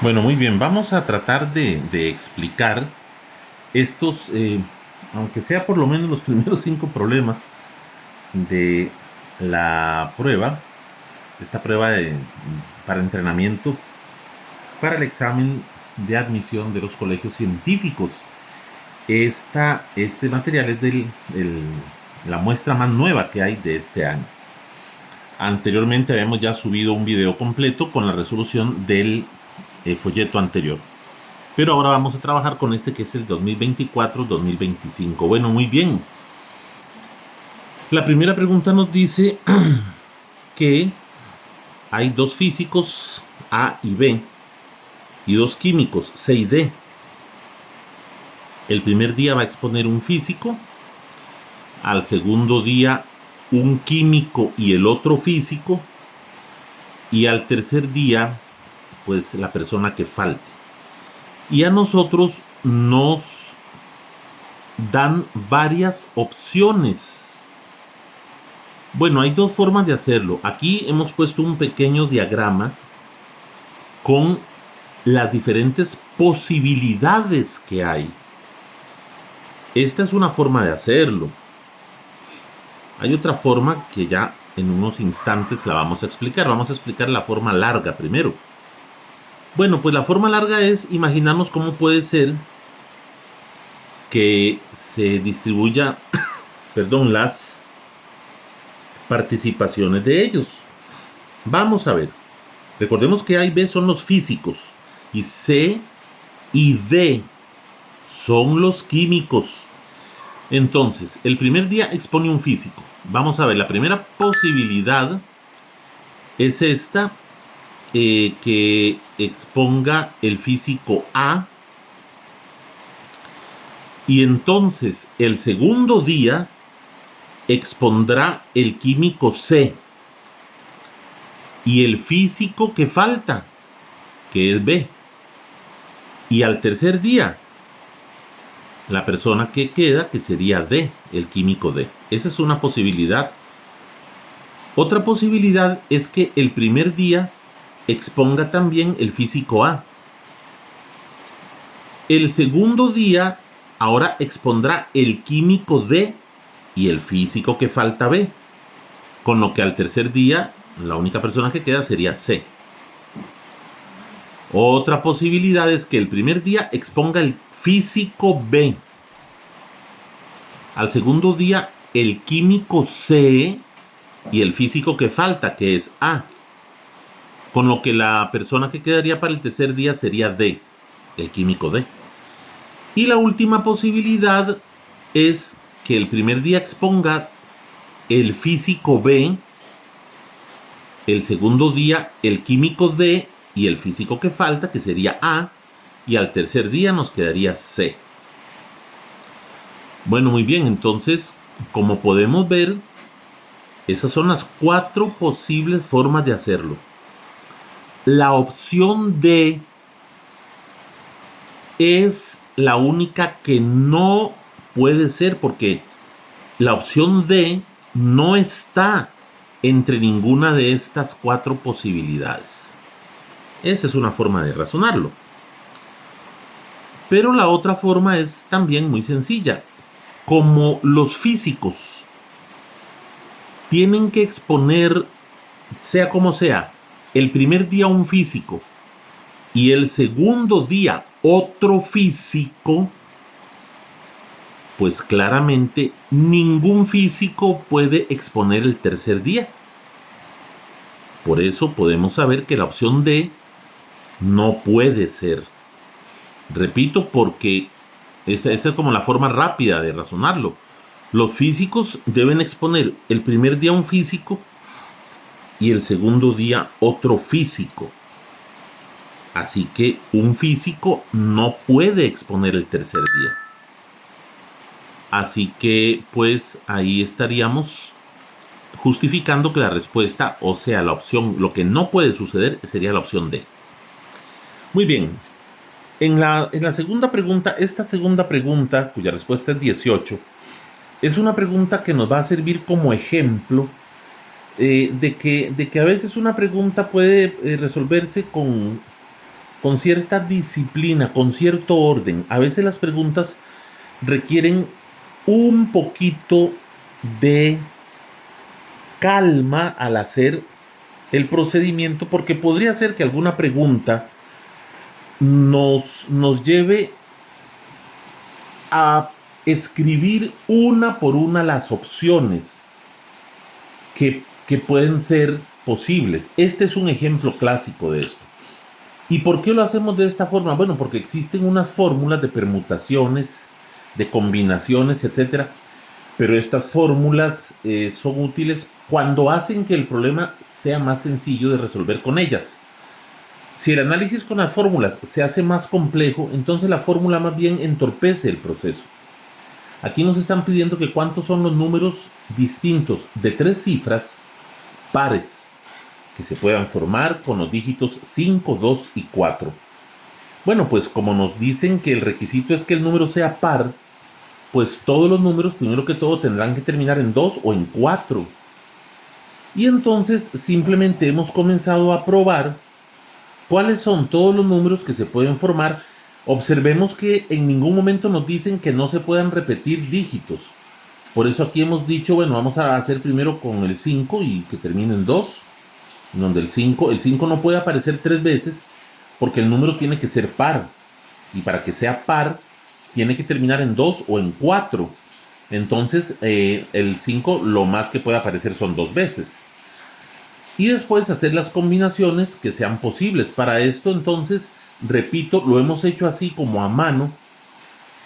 Bueno, muy bien, vamos a tratar de explicar estos, aunque sea por lo menos los primeros 5 problemas de la prueba, esta prueba para entrenamiento para el examen de admisión de los colegios científicos. Este material es la muestra más nueva que hay de este año. Anteriormente habíamos ya subido un video completo con la resolución del folleto anterior. Pero ahora vamos a trabajar con este que es el 2024-2025. Bueno, muy bien. La primera pregunta nos dice que hay dos físicos, A y B, y dos químicos, C y D. El primer día va a exponer un físico, al segundo día un químico y el otro físico, y al tercer día, pues la persona que falte. Y a nosotros nos dan varias opciones. Bueno, hay dos formas de hacerlo. Aquí hemos puesto un pequeño diagrama con las diferentes posibilidades que hay. Esta es una forma de hacerlo. Hay otra forma que ya en unos instantes la vamos a explicar. Vamos a explicar la forma larga primero. Bueno, pues la forma larga es imaginarnos cómo puede ser que se distribuya, las participaciones de ellos. Vamos a ver. Recordemos que A y B son los físicos y C y D son los químicos. Entonces, el primer día expone un físico. Vamos a ver, la primera posibilidad es esta, que exponga el físico A. Y entonces, el segundo día expondrá el químico C. Y el físico que falta, que es B. Y al tercer día, la persona que queda, que sería D, el químico D. Esa es una posibilidad. Otra posibilidad es que el primer día exponga también el físico A. El segundo día ahora expondrá el químico D y el físico que falta B. Con lo que al tercer día la única persona que queda sería C. Otra posibilidad es que el primer día exponga el físico B. Al segundo día el químico C y el físico que falta, que es A. Con lo que la persona que quedaría para el tercer día sería D, el químico D. Y la última posibilidad es que el primer día exponga el físico B, el segundo día el químico D y el físico que falta, que sería A, y al tercer día nos quedaría C. Bueno, muy bien, entonces, como podemos ver, esas son las 4 posibles formas de hacerlo. La opción D es la única que no puede ser, porque la opción D no está entre ninguna de estas 4 posibilidades. Esa es una forma de razonarlo. Pero la otra forma es también muy sencilla. Como los físicos tienen que exponer, sea como sea, el primer día un físico y el segundo día otro físico, pues claramente ningún físico puede exponer el tercer día. Por eso podemos saber que la opción D no puede ser. Repito, porque esa es como la forma rápida de razonarlo. Los físicos deben exponer el primer día un físico y el segundo día otro físico. Así que un físico no puede exponer el tercer día. Así que pues ahí estaríamos justificando que la respuesta, o sea, la opción, lo que no puede suceder sería la opción D. Muy bien. En la segunda pregunta, esta segunda pregunta, cuya respuesta es 18, es una pregunta que nos va a servir como ejemplo de que a veces una pregunta puede resolverse con con cierta disciplina, con cierto orden. A veces las preguntas requieren un poquito de calma al hacer el procedimiento, porque podría ser que alguna pregunta nos lleve a escribir una por una las opciones que pueden ser posibles. Este es un ejemplo clásico de esto. ¿Y por qué lo hacemos de esta forma? Bueno, porque existen unas fórmulas de permutaciones, de combinaciones, etcétera, pero estas fórmulas son útiles cuando hacen que el problema sea más sencillo de resolver con ellas. Si el análisis con las fórmulas se hace más complejo, entonces la fórmula más bien entorpece el proceso. Aquí nos están pidiendo que cuántos son los números distintos de 3 cifras pares que se puedan formar con los dígitos 5, 2 y 4. Bueno, pues como nos dicen que el requisito es que el número sea par, pues todos los números, primero que todo, tendrán que terminar en 2 o en 4. Y entonces simplemente hemos comenzado a probar cuáles son todos los números que se pueden formar. Observemos que en ningún momento nos dicen que no se puedan repetir dígitos. Por eso aquí hemos dicho, bueno, vamos a hacer primero con el 5 y que termine en 2. Donde el 5 no puede aparecer 3 veces porque el número tiene que ser par. Y para que sea par, tiene que terminar en 2 o en 4. Entonces, el 5 lo más que puede aparecer son 2 veces. Y después hacer las combinaciones que sean posibles. Para esto, entonces, repito, lo hemos hecho así como a mano,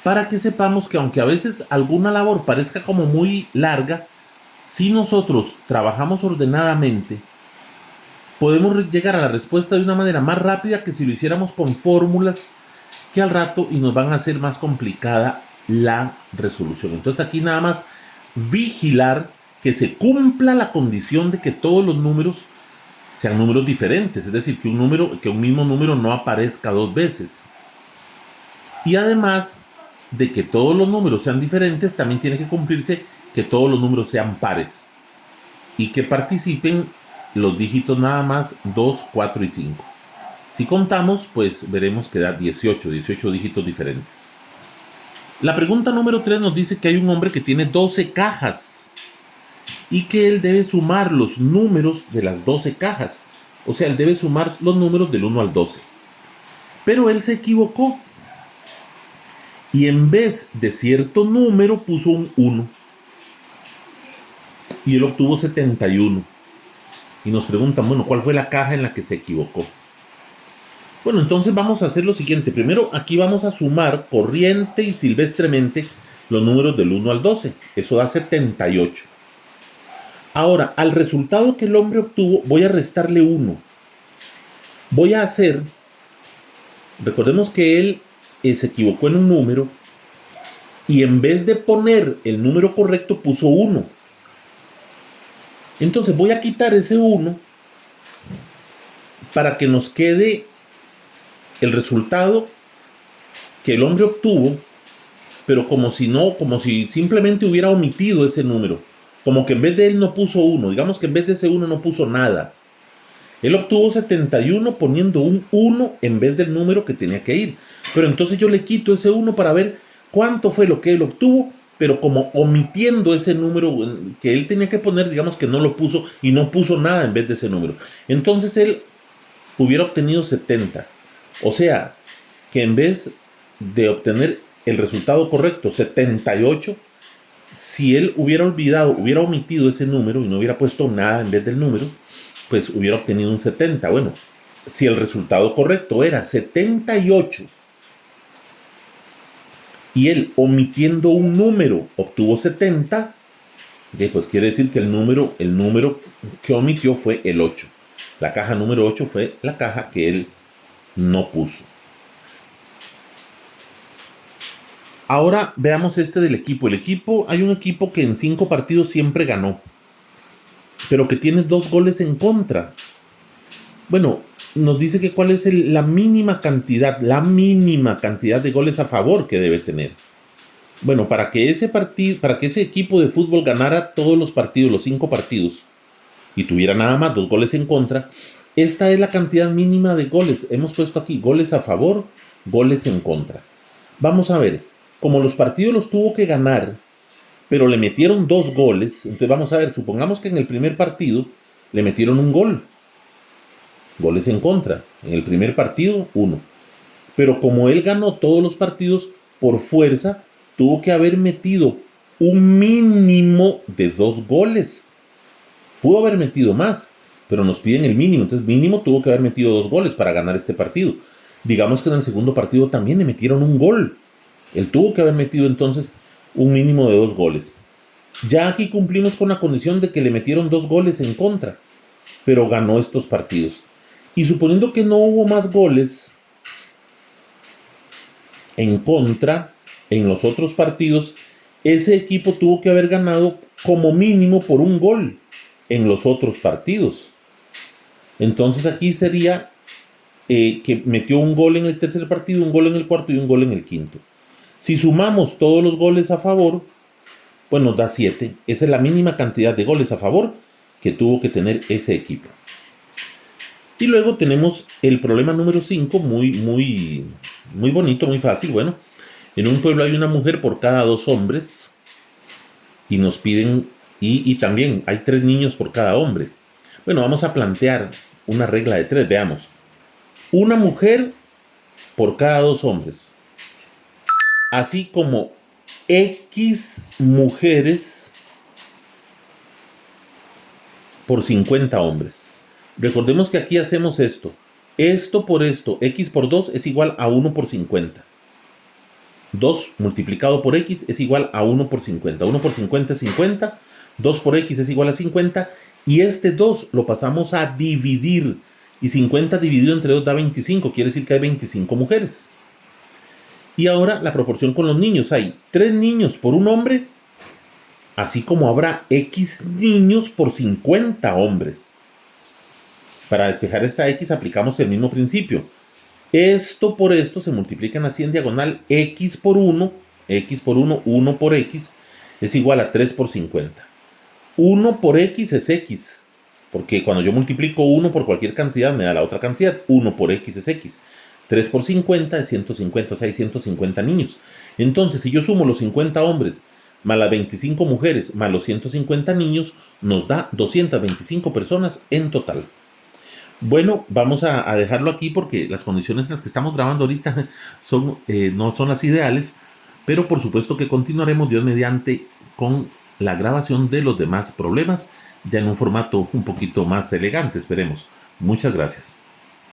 para que sepamos que aunque a veces alguna labor parezca como muy larga, si nosotros trabajamos ordenadamente, podemos llegar a la respuesta de una manera más rápida que si lo hiciéramos con fórmulas que al rato y nos van a hacer más complicada la resolución. Entonces aquí nada más vigilar que se cumpla la condición de que todos los números sean números diferentes, es decir, que un mismo número no aparezca 2 veces. Y además de que todos los números sean diferentes, también tiene que cumplirse que todos los números sean pares y que participen los dígitos nada más 2, 4 y 5. Si contamos, pues veremos que da 18 dígitos diferentes. La pregunta número 3 nos dice que hay un hombre que tiene 12 cajas y que él debe sumar los números de las 12 cajas. O sea, él debe sumar los números del 1 al 12. Pero él se equivocó y en vez de cierto número puso un 1 y él obtuvo 71. Y nos preguntan, bueno, ¿cuál fue la caja en la que se equivocó? Bueno, entonces vamos a hacer lo siguiente. Primero, aquí vamos a sumar corriente y silvestremente los números del 1 al 12. Eso da 78. Ahora, al resultado que el hombre obtuvo, voy a restarle 1. Voy a hacer, recordemos que él se equivocó en un número y en vez de poner el número correcto puso 1. Entonces voy a quitar ese 1 para que nos quede el resultado que el hombre obtuvo, pero como si simplemente hubiera omitido ese número. Como que en vez de él no puso 1, digamos que en vez de ese 1 no puso nada. Él obtuvo 71 poniendo un 1 en vez del número que tenía que ir. Pero entonces yo le quito ese 1 para ver cuánto fue lo que él obtuvo, pero como omitiendo ese número que él tenía que poner, digamos que no lo puso y no puso nada en vez de ese número. Entonces él hubiera obtenido 70. O sea, que en vez de obtener el resultado correcto, 78, si él hubiera omitido ese número y no hubiera puesto nada en vez del número, pues hubiera obtenido un 70. Bueno, si el resultado correcto era 78, y él, omitiendo un número, obtuvo 70, pues quiere decir que el número que omitió fue el 8. La caja número 8 fue la caja que él no puso. Ahora veamos este del equipo. Hay un equipo que en 5 partidos siempre ganó, pero que tiene 2 goles en contra. Bueno, nos dice que cuál es la mínima cantidad de goles a favor que debe tener. Bueno, para que ese equipo de fútbol ganara todos los partidos, los 5 partidos, y tuviera nada más 2 goles en contra, Esta es la cantidad mínima de goles. Hemos puesto aquí goles a favor, goles en contra. Vamos a ver, como los partidos los tuvo que ganar, pero le metieron 2 goles, entonces vamos a ver, supongamos que en el primer partido le metieron un gol. Goles en contra. En el primer partido, 1. Pero como él ganó todos los partidos, por fuerza, tuvo que haber metido un mínimo de 2 goles. Pudo haber metido más, pero nos piden el mínimo. Entonces, mínimo tuvo que haber metido 2 goles para ganar este partido. Digamos que en el segundo partido también le metieron un gol. Él tuvo que haber metido entonces un mínimo de 2 goles. Ya aquí cumplimos con la condición de que le metieron 2 goles en contra, pero ganó estos partidos. Y suponiendo que no hubo más goles en contra en los otros partidos, ese equipo tuvo que haber ganado como mínimo por un gol en los otros partidos. Entonces aquí sería que metió un gol en el tercer partido, un gol en el cuarto y un gol en el quinto. Si sumamos todos los goles a favor, pues nos da 7. Esa es la mínima cantidad de goles a favor que tuvo que tener ese equipo. Y luego tenemos el problema número 5, muy bonito, muy fácil. Bueno, en un pueblo hay una mujer por cada 2 hombres y nos piden, y también hay 3 niños por cada hombre. Bueno, vamos a plantear una regla de 3, veamos. Una mujer por cada 2 hombres, así como X mujeres por 50 hombres. Recordemos que aquí hacemos esto. Esto por esto, x por 2 es igual a 1 por 50. 2 multiplicado por x es igual a 1 por 50. 1 por 50 es 50. 2 por x es igual a 50. Y este 2 lo pasamos a dividir. Y 50 dividido entre 2 da 25. Quiere decir que hay 25 mujeres. Y ahora la proporción con los niños. Hay 3 niños por un hombre, así como habrá x niños por 50 hombres. Para despejar esta x aplicamos el mismo principio. Esto por esto se multiplican así en diagonal. X por 1, 1 por x, es igual a 3 por 50. 1 por x es x, porque cuando yo multiplico 1 por cualquier cantidad me da la otra cantidad. 1 por x es x. 3 por 50 es 150, o sea, hay 150 niños. Entonces, si yo sumo los 50 hombres más las 25 mujeres más los 150 niños, nos da 225 personas en total. Bueno, vamos a dejarlo aquí porque las condiciones en las que estamos grabando ahorita no son las ideales, pero por supuesto que continuaremos Dios mediante con la grabación de los demás problemas, ya en un formato un poquito más elegante, esperemos. Muchas gracias.